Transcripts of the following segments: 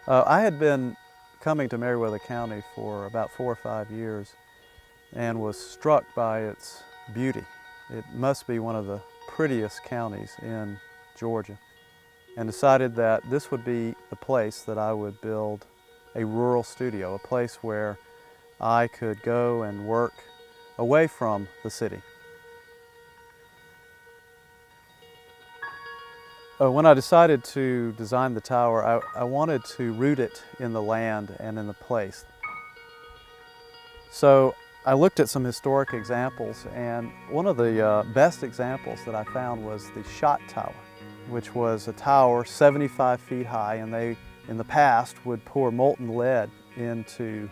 I had been coming to Meriwether County for about 4 or 5 years and was struck by its beauty. It must be one of the prettiest counties in Georgia, and decided that this would be the place that I would build a rural studio, a place where I could go and work away from the city. When I decided to design the tower, I wanted to root it in the land and in the place. So I looked at some historic examples, and one of the best examples that I found was the Shot Tower, which was a tower 75 feet high, and they, in the past, would pour molten lead into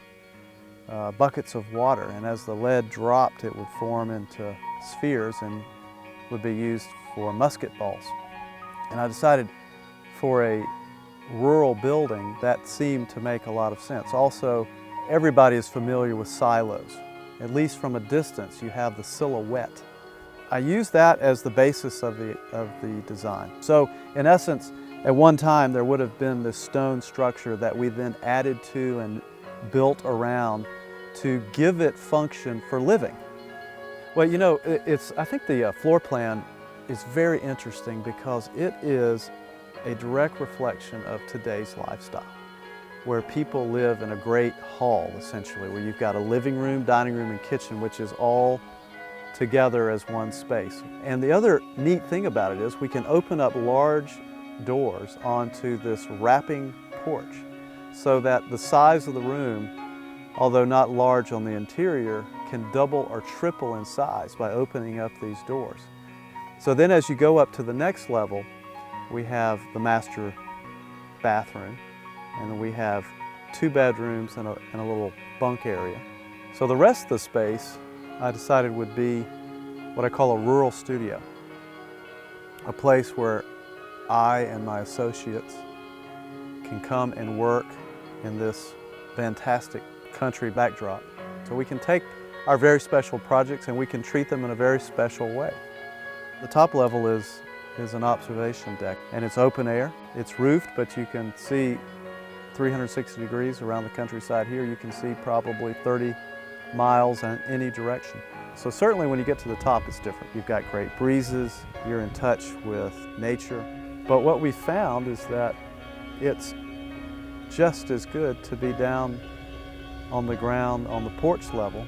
buckets of water, and as the lead dropped, it would form into spheres and would be used for musket balls. And I decided for a rural building that seemed to make a lot of sense. Also, everybody is familiar with silos. At least from a distance, you have the silhouette. I used that as the basis of the design. So in essence, at one time there would have been this stone structure that we then added to and built around to give it function for living. Well, you know, I think the floor plan is very interesting because it is a direct reflection of today's lifestyle, where people live in a great hall, essentially, where you've got a living room, dining room, and kitchen, which is all together as one space. And the other neat thing about it is we can open up large doors onto this wrapping porch so that the size of the room, although not large on the interior, can double or triple in size by opening up these doors. So then as you go up to the next level, we have the master bathroom, and then we have 2 bedrooms and a little bunk area. So the rest of the space I decided would be what I call a rural studio, a place where I and my associates can come and work in this fantastic country backdrop. So we can take our very special projects and we can treat them in a very special way. The top level is an observation deck, and it's open air. It's roofed, but you can see 360 degrees around the countryside here. You can see probably 30 miles in any direction. So certainly when you get to the top, it's different. You've got great breezes, you're in touch with nature. But what we found is that it's just as good to be down on the ground on the porch level,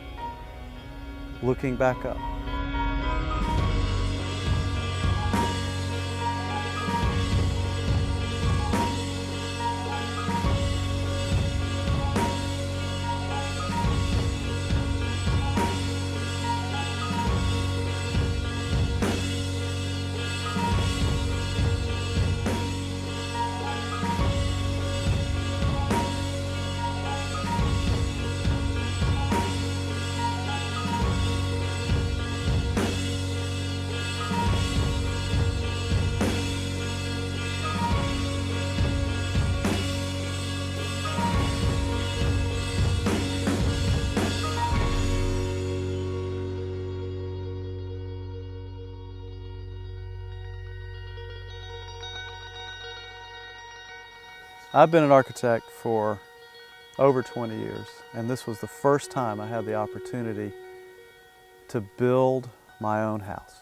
looking back up. I've been an architect for over 20 years, and this was the first time I had the opportunity to build my own house.